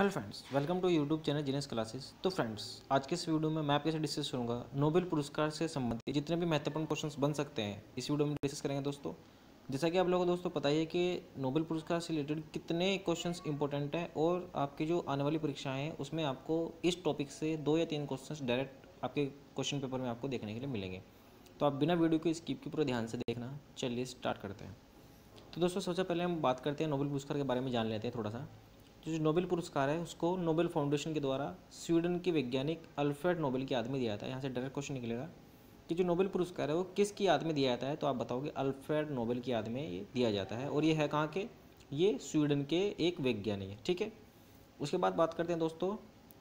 Hello friends, welcome to YouTube channel Genius Classes. तो friends, आज के इस वीडियो में मैं आपके साथ डिस्कस करूंगा नोबेल पुरस्कार से संबंधित जितने भी महत्वपूर्ण क्वेश्चंस बन सकते हैं इस वीडियो में डिस्कस करेंगे दोस्तों। जैसा कि आप लोगों को दोस्तों पता ही है कि नोबेल पुरस्कार से रिलेटेड कितने क्वेश्चंस इंपॉर्टेंट हैं और आपकी जो आने वाली परीक्षाएँ हैं उसमें आपको इस टॉपिक से 2 या 3 क्वेश्चन डायरेक्ट आपके क्वेश्चन पेपर में आपको देखने के लिए मिलेंगे। तो आप बिना वीडियो को स्किप के पूरा ध्यान से देखना। चलिए स्टार्ट करते हैं। तो दोस्तों, सबसे पहले हम बात करते हैं नोबेल पुरस्कार के बारे में जान लेते हैं थोड़ा सा। जो नोबेल पुरस्कार है उसको नोबेल फाउंडेशन के द्वारा स्वीडन के वैज्ञानिक अल्फ्रेड नोबेल की याद में दिया जाता है। यहाँ से डायरेक्ट क्वेश्चन निकलेगा कि जो नोबेल पुरस्कार है वो किसकी याद में दिया जाता है, तो आप बताओगे अल्फ्रेड नोबेल की याद में ये दिया जाता है। और ये है कहाँ के? ये स्वीडन के एक वैज्ञानिक है, ठीक है। उसके बाद बात करते हैं दोस्तों,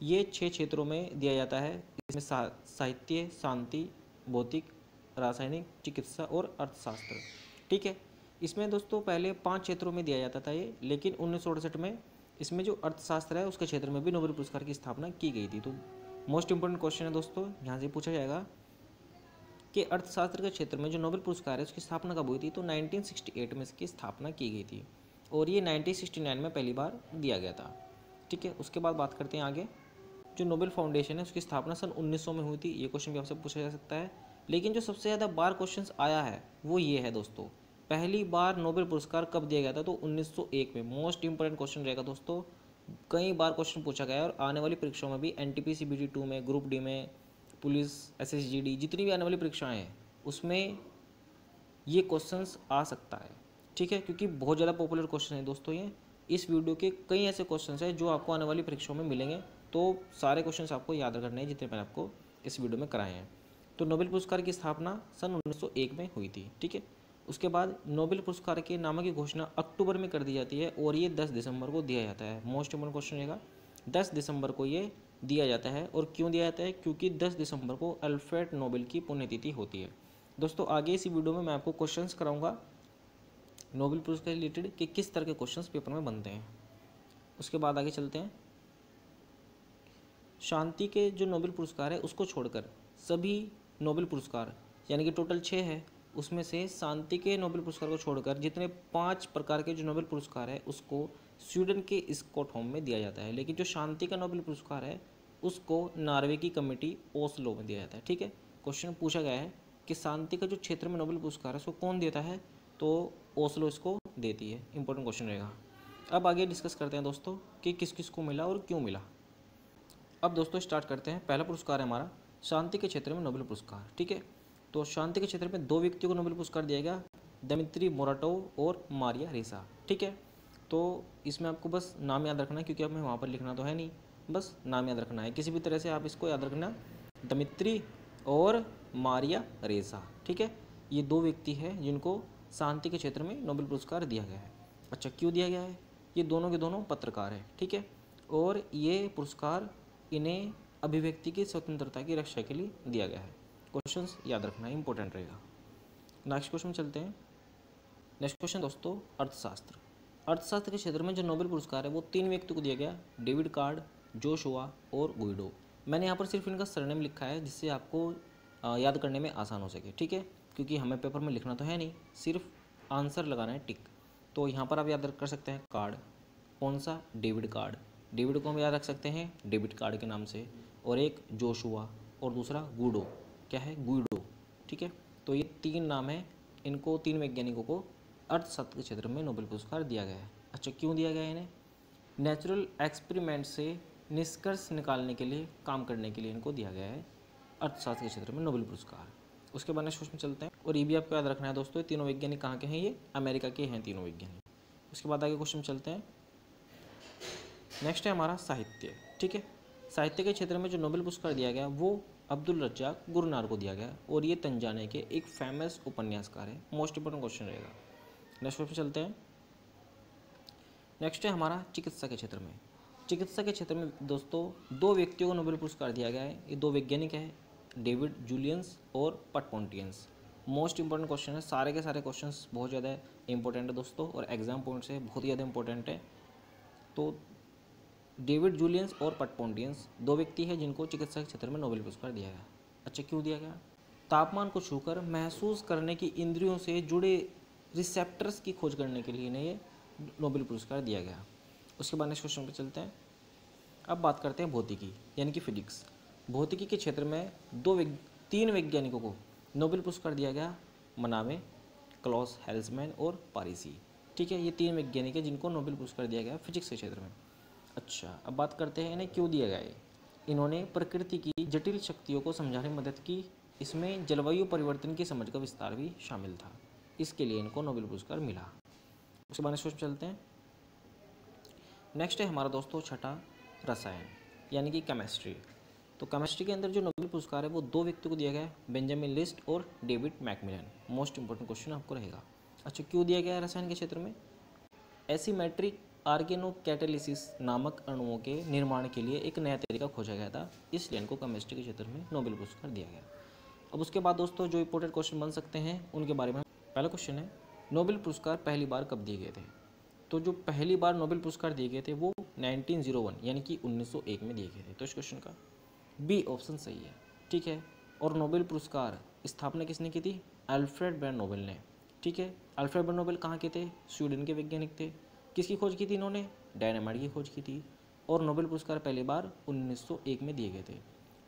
ये 6 क्षेत्रों में दिया जाता है। इसमें साहित्य, शांति, भौतिक, रासायनिक, चिकित्सा और अर्थशास्त्र, ठीक है। इसमें दोस्तों पहले 5 क्षेत्रों में दिया जाता था ये, लेकिन 1968 में इसमें जो अर्थशास्त्र है उसके क्षेत्र में भी नोबेल पुरस्कार की स्थापना की गई थी। तो मोस्ट इंपोर्टेंट क्वेश्चन है दोस्तों, यहाँ से पूछा जाएगा कि अर्थशास्त्र के क्षेत्र में जो नोबेल पुरस्कार है उसकी स्थापना कब हुई थी, तो 1968 में इसकी स्थापना की गई थी और ये 1969 में पहली बार दिया गया था, ठीक है। उसके बाद बात करते हैं आगे। जो नोबेल फाउंडेशन है उसकी स्थापना सन 1900 में हुई थी। ये क्वेश्चन भी आपसे पूछा जा सकता है, लेकिन जो सबसे ज़्यादा बार क्वेश्चन आया है वो ये है दोस्तों, पहली बार नोबेल पुरस्कार कब दिया गया था, तो 1901 में। मोस्ट इंपॉर्टेंट क्वेश्चन रहेगा दोस्तों, कई बार क्वेश्चन पूछा गया है और आने वाली परीक्षाओं में भी एनटीपीसी बीटी 2 में, ग्रुप डी में, पुलिस, एसएसजीडी, जितनी भी आने वाली परीक्षाएं हैं उसमें ये क्वेश्चंस आ सकता है, ठीक है, क्योंकि बहुत ज़्यादा पॉपुलर क्वेश्चन है दोस्तों ये। इस वीडियो के कई ऐसे क्वेश्चंस हैं जो आपको आने वाली परीक्षाओं में मिलेंगे, तो सारे क्वेश्चंस आपको याद करने हैं जितने मैंने आपको इस वीडियो में कराए हैं। तो नोबेल पुरस्कार की स्थापना सन 1901 में हुई थी, ठीक है। उसके बाद नोबेल पुरस्कार के नामों की घोषणा अक्टूबर में कर दी जाती है और ये 10 दिसंबर को दिया जाता है। मोस्ट इंपोर्टेंट क्वेश्चन रहेगा, 10 दिसंबर को ये दिया जाता है। और क्यों दिया जाता है? क्योंकि 10 दिसंबर को अल्फ्रेड नोबेल की पुण्यतिथि होती है। दोस्तों, आगे इसी वीडियो में मैं आपको क्वेश्चंस कराऊंगा नोबेल पुरस्कार से रिलेटेड कि किस तरह के क्वेश्चंस पेपर में बनते हैं। उसके बाद आगे चलते हैं। शांति के जो नोबेल पुरस्कार है उसको छोड़कर सभी नोबेल पुरस्कार, यानी कि टोटल 6 है, उसमें से शांति के नोबेल पुरस्कार को छोड़कर जितने 5 प्रकार के जो नोबेल पुरस्कार है उसको स्वीडन के स्टॉकहोम में दिया जाता है। लेकिन जो शांति का नोबेल पुरस्कार है उसको नॉर्वे की कमेटी ओस्लो में दिया जाता है, ठीक है। क्वेश्चन पूछा गया है कि शांति का जो क्षेत्र में नोबेल पुरस्कार है उसको कौन देता है, तो ओस्लो इसको देती है। इंपॉर्टेंट क्वेश्चन रहेगा। अब आगे डिस्कस करते हैं दोस्तों कि किस किस को मिला और क्यों मिला। अब दोस्तों स्टार्ट करते हैं। पहला पुरस्कार है हमारा शांति के क्षेत्र में नोबेल पुरस्कार, ठीक है। तो शांति के क्षेत्र में 2 व्यक्तियों को नोबेल पुरस्कार दिया गया, दमित्री मोराटोव और मारिया रेसा, ठीक है। तो इसमें आपको बस नाम याद रखना है, क्योंकि हमें वहाँ पर लिखना तो है नहीं, बस नाम याद रखना है। किसी भी तरह से आप इसको याद रखना, दमित्री और मारिया रेसा, ठीक है। ये 2 व्यक्ति हैं जिनको शांति के क्षेत्र में नोबेल पुरस्कार दिया गया है। अच्छा, क्यों दिया गया है? ये दोनों के दोनों पत्रकार हैं, ठीक है। और ये पुरस्कार इन्हें अभिव्यक्ति की स्वतंत्रता की रक्षा के लिए दिया गया है। क्वेश्चंस याद रखना इंपॉर्टेंट रहेगा। नेक्स्ट क्वेश्चन चलते हैं। नेक्स्ट क्वेश्चन दोस्तों, अर्थशास्त्र। अर्थशास्त्र के क्षेत्र में जो नोबेल पुरस्कार है वो 3 व्यक्तियों को दिया गया, डेविड कार्ड, जोशुआ और गुइडो। मैंने यहाँ पर सिर्फ इनका सरनेम लिखा है जिससे आपको याद करने में आसान हो सके, ठीक है, क्योंकि हमें पेपर में लिखना तो है नहीं, सिर्फ आंसर लगाना है, टिक। तो यहाँ पर आप याद कर सकते हैं कार्ड, कौन सा? David card. डेविड को हम याद रख सकते हैं डेबिट कार्ड के नाम से, और एक जोशुआ और दूसरा गुइडो, क्या है? गुइडो, ठीक है। तो ये 3 नाम है, इनको 3 वैज्ञानिकों को अर्थशास्त्र के क्षेत्र में नोबेल पुरस्कार दिया गया है। अच्छा, क्यों दिया गया है इन्हें? नेचुरल एक्सपेरिमेंट से निष्कर्ष निकालने के लिए, काम करने के लिए इनको दिया गया है अर्थशास्त्र के क्षेत्र में नोबेल पुरस्कार। उसके बाद नेक्स्ट क्वेश्चन चलते हैं, और ये भी आपको याद रखना है दोस्तों, तीनों वैज्ञानिक कहाँ के हैं? ये अमेरिका के हैं तीनों वैज्ञानिक। उसके बाद आगे क्वेश्चन चलते हैं। नेक्स्ट है हमारा साहित्य, ठीक है। साहित्य के क्षेत्र में जो नोबेल पुरस्कार दिया गया वो अब्दुल रज्जाक गुरनार को दिया गया, और ये तंजानिया के एक फेमस उपन्यासकार है। मोस्ट इंपोर्टेंट क्वेश्चन रहेगा। नेक्स्ट क्वेश्चन चलते हैं। नेक्स्ट है हमारा चिकित्सा के क्षेत्र में। चिकित्सा के क्षेत्र में दोस्तों 2 व्यक्तियों को नोबेल पुरस्कार दिया गया है। ये 2 वैज्ञानिक हैं, डेविड जूलियंस और पट पोंटियंस। मोस्ट इंपोर्टेंट क्वेश्चन है, सारे के सारे क्वेश्चंस बहुत ज़्यादा इंपॉर्टेंट है दोस्तों, और एग्जाम पॉइंट से बहुत ही ज़्यादा इंपॉर्टेंट है। तो डेविड जूलियंस और पट पोंटियंस 2 व्यक्ति हैं जिनको चिकित्सा के क्षेत्र में नोबेल पुरस्कार दिया गया। अच्छा, क्यों दिया गया? तापमान को छूकर महसूस करने की इंद्रियों से जुड़े रिसेप्टर्स की खोज करने के लिए इन्हें ये नोबेल पुरस्कार दिया गया। उसके बाद नेक्स्ट क्वेश्चन पे चलते हैं। अब बात करते हैं भौतिकी यानी कि फिजिक्स। भौतिकी के क्षेत्र में तीन वैज्ञानिकों को नोबेल पुरस्कार दिया गया, मनावे, क्लॉस हेल्समैन और पारिसी। ठीक है, ये तीन वैज्ञानिक हैं जिनको नोबेल पुरस्कार दिया गया फिजिक्स के क्षेत्र में। अच्छा, अब बात करते हैं इन्हें क्यों दिया गया है। इन्होंने प्रकृति की जटिल शक्तियों को समझाने में मदद की। इसमें जलवायु परिवर्तन की समझ का विस्तार भी शामिल था, इसके लिए इनको नोबेल पुरस्कार मिला। उसके बाद नेक्स्ट चलते हैं। नेक्स्ट है हमारा दोस्तों छठा, रसायन यानी कि केमिस्ट्री। तो केमिस्ट्री के अंदर जो नोबेल पुरस्कार है वो दो व्यक्तियों को दिया गया है, बेंजामिन लिस्ट और David Macmillan. Most important question आपको रहेगा। अच्छा, क्यों दिया गया है रसायन के क्षेत्र में। एसीमेट्रिक ऑर्गेनोकैटालिसिस नामक अणुओं के निर्माण के लिए एक नया तरीका खोजा गया था, इसलिए इनको केमिस्ट्री के क्षेत्र में नोबेल पुरस्कार दिया गया। अब उसके बाद दोस्तों जो इंपॉर्टेंट क्वेश्चन बन सकते हैं उनके बारे में। पहला क्वेश्चन है, नोबेल पुरस्कार पहली बार कब दिए गए थे। तो जो पहली बार नोबेल पुरस्कार दिए गए थे वो 1901 यानी कि 1901 में दिए गए थे। तो इस क्वेश्चन का बी ऑप्शन सही है। ठीक है, और नोबेल पुरस्कार स्थापना किसने की थी, अल्फ्रेड बैन नोबेल ने। ठीक है, अल्फ्रेड बैन नोबेल कहाँ के थे, स्वीडन के वैज्ञानिक थे। किसकी खोज की थी इन्होंने, डायनामाइट की खोज की थी। और नोबेल पुरस्कार पहली बार 1901 में दिए गए थे।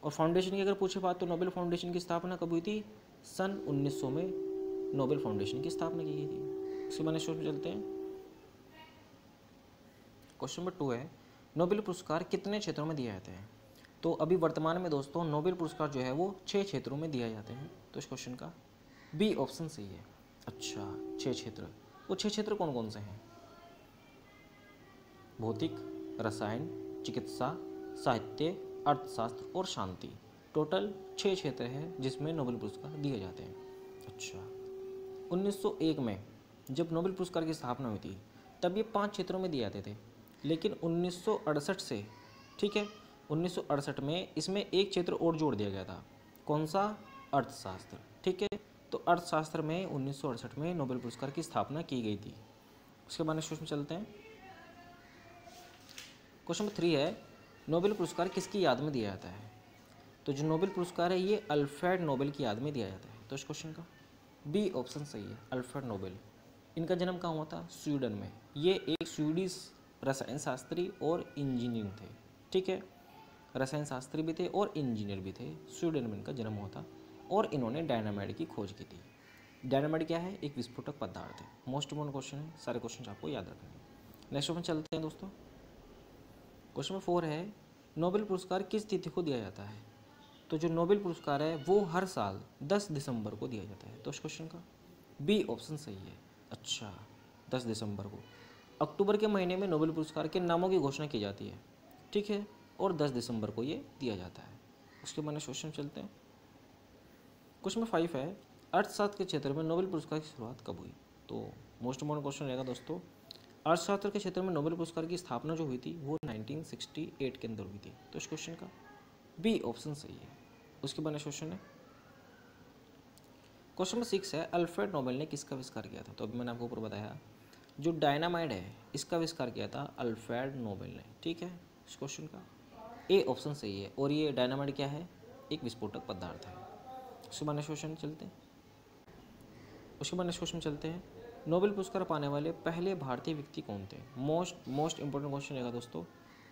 और फाउंडेशन की अगर पूछे बात तो नोबेल फाउंडेशन की स्थापना कब हुई थी, सन 1900 में नोबेल फाउंडेशन की स्थापना की गई थी। उसके बाद नेक्स्ट चलते हैं। क्वेश्चन नंबर 2 है, नोबेल पुरस्कार कितने क्षेत्रों में दिए जाते हैं। तो अभी वर्तमान में दोस्तों नोबेल पुरस्कार जो है वो 6 क्षेत्रों में दिए जाते हैं। तो इस क्वेश्चन का बी ऑप्शन सही है। अच्छा, 6 क्षेत्र, वो 6 क्षेत्र कौन कौन से हैं, भौतिक, रसायन, चिकित्सा, साहित्य, अर्थशास्त्र और शांति। टोटल 6 क्षेत्र हैं जिसमें नोबेल पुरस्कार दिए जाते हैं। अच्छा, 1901 में जब नोबेल पुरस्कार की स्थापना हुई थी तब ये 5 क्षेत्रों में दिए जाते थे, लेकिन 1968 से, ठीक है, 1968 में इसमें एक क्षेत्र और जोड़ दिया गया था। कौन सा, अर्थशास्त्र। ठीक है, तो अर्थशास्त्र में 1968 में नोबेल पुरस्कार की स्थापना की गई थी। उसके बाद नेक्स्ट क्वेश्चन चलते हैं। क्वेश्चन नंबर 3 है, नोबेल पुरस्कार किसकी याद में दिया जाता है। तो जो नोबेल पुरस्कार है ये अल्फ्रेड नोबेल की याद में दिया जाता है। तो इस क्वेश्चन का बी ऑप्शन सही है, अल्फ्रेड नोबेल। इनका जन्म कहाँ हुआ था, स्वीडन में। ये एक स्वीडिश रसायन शास्त्री और इंजीनियर थे। ठीक है, रसायन शास्त्री भी थे और इंजीनियर भी थे। स्वीडन में इनका जन्म हुआ था और इन्होंने डायनामाइट की खोज की थी। डायनामाइट क्या है, एक विस्फोटक पदार्थ है। मोस्ट इंपॉर्टेंट क्वेश्चन है, सारे क्वेश्चन आपको याद रखने हैं। नेक्स्ट क्वेश्चन चलते हैं दोस्तों। क्वेश्चन नंबर 4 है, नोबेल पुरस्कार किस तिथि को दिया जाता है। तो जो नोबेल पुरस्कार है वो हर साल 10 दिसंबर को दिया जाता है। तो इस क्वेश्चन का बी ऑप्शन सही है। अच्छा, 10 दिसंबर को। अक्टूबर के महीने में नोबेल पुरस्कार के नामों की घोषणा की जाती है। ठीक है, और 10 दिसंबर को ये दिया जाता है। उसके बाद क्वेश्चन चलते हैं। क्वेश्चन नंबर 5 है, अर्थशास्त्र के क्षेत्र में नोबेल पुरस्कार की शुरुआत कब हुई। तो मोस्ट इम्पोर्टेंट क्वेश्चन रहेगा दोस्तों। अर्थशास्त्र के क्षेत्र में नोबेल पुरस्कार की स्थापना जो हुई थी वो 1968 के अंदर हुई थी। तो इस क्वेश्चन का बी ऑप्शन सही है। उसके बाद क्वेश्चन है, क्वेश्चन नंबर 6 है, अल्फ्रेड नोबेल ने किसका आविष्कार किया था। तो अभी मैंने आपको ऊपर बताया जो डायनामाइट है इसका आविष्कार किया था अल्फ्रेड नोबेल ने। ठीक है, इस क्वेश्चन का ए ऑप्शन सही है। और ये डायनामाइट क्या है, एक विस्फोटक पदार्थ है। उसके बाद क्वेश्चन चलते हैं। उसके बाद क्वेश्चन चलते हैं, नोबेल पुरस्कार पाने वाले पहले भारतीय व्यक्ति कौन थे। मोस्ट इंपॉर्टेंट क्वेश्चन रहेगा दोस्तों।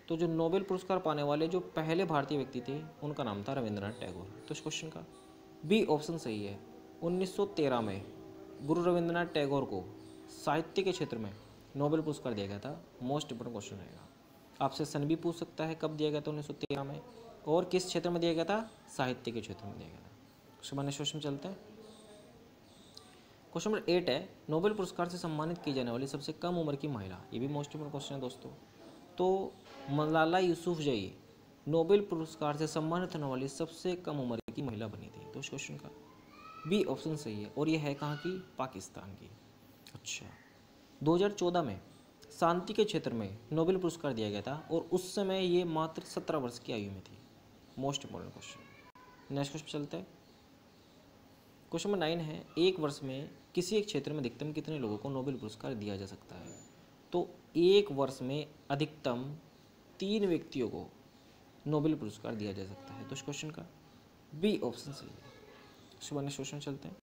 तो जो नोबेल पुरस्कार पाने वाले जो पहले भारतीय व्यक्ति थे उनका नाम था रविंद्रनाथ टैगोर। तो इस क्वेश्चन का बी ऑप्शन सही है। 1913 में गुरु रविंद्रनाथ टैगोर को साहित्य के क्षेत्र में नोबेल पुरस्कार दिया गया था। मोस्ट इंपॉर्टेंट क्वेश्चन रहेगा, आपसे सन भी पूछ सकता है कब दिया गया था 1913 में, और किस क्षेत्र में दिया गया था, साहित्य के क्षेत्र में दिया गया था। उसके बाद क्वेश्चन चलते हैं। क्वेश्चन नंबर 8 है, नोबेल पुरस्कार से सम्मानित की जाने वाली सबसे कम उम्र की महिला। ये भी मोस्ट इंपॉर्टेंट क्वेश्चन है दोस्तों। तो मलाला यूसुफजई नोबेल पुरस्कार से सम्मानित होने वाली सबसे कम उम्र की महिला बनी थी। तो इस क्वेश्चन का बी ऑप्शन सही है। और ये है कहाँ की, पाकिस्तान की। अच्छा, 2014 में शांति के क्षेत्र में नोबेल पुरस्कार दिया गया था और उस समय ये मात्र 17 वर्ष की आयु में थी। Most important question. Next question चलते हैं। क्वेश्चन नंबर 9 है, एक वर्ष में किसी एक क्षेत्र में अधिकतम कितने लोगों को नोबेल पुरस्कार दिया जा सकता है। तो एक वर्ष में अधिकतम 3 व्यक्तियों को नोबेल पुरस्कार दिया जा सकता है। तो इस क्वेश्चन का बी ऑप्शन सही है। उसके बाद क्वेश्चन चलते हैं।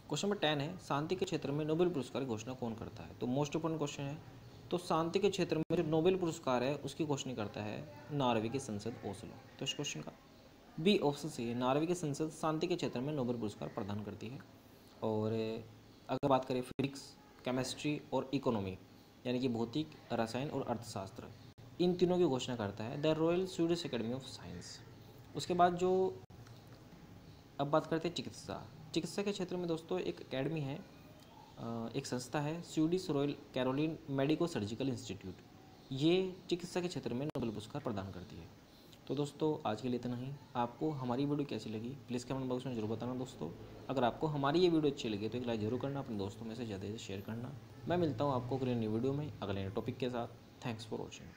क्वेश्चन नंबर 10 है, शांति के क्षेत्र में नोबेल पुरस्कार की घोषणा कौन करता है। तो मोस्ट इंपॉर्टेंट क्वेश्चन है। तो शांति के क्षेत्र में जो नोबेल पुरस्कार है उसकी घोषणा करता है नॉर्वे की संसद ओस्लो। तो इस क्वेश्चन का बी ऑप्शन सी है, नॉर्वे की संसद शांति के क्षेत्र में नोबेल पुरस्कार प्रदान करती है। और अगर बात करें फिजिक्स, केमिस्ट्री और इकोनॉमी यानी कि भौतिक, रसायन और अर्थशास्त्र, इन तीनों की घोषणा करता है the royal Swedish academy of science. उसके बाद जो अब बात करते हैं चिकित्सा। चिकित्सा के क्षेत्र में दोस्तों एक एकेडमी है, एक संस्था है Swedish Royal Caroline Medico Surgical Institute. ये चिकित्सा के क्षेत्र में नोबेल पुरस्कार प्रदान करती है। तो दोस्तों आज के लिए इतना ही। आपको हमारी वीडियो कैसी लगी प्लीज़ कमेंट बॉक्स में जरूर बताना दोस्तों। अगर आपको हमारी ये वीडियो अच्छी लगी तो एक लाइक जरूर करना, अपने दोस्तों में से ज़्यादा से शेयर करना। मैं मिलता हूँ आपको अगले नई वीडियो में अगले नए टॉपिक के साथ। Thanks for watching.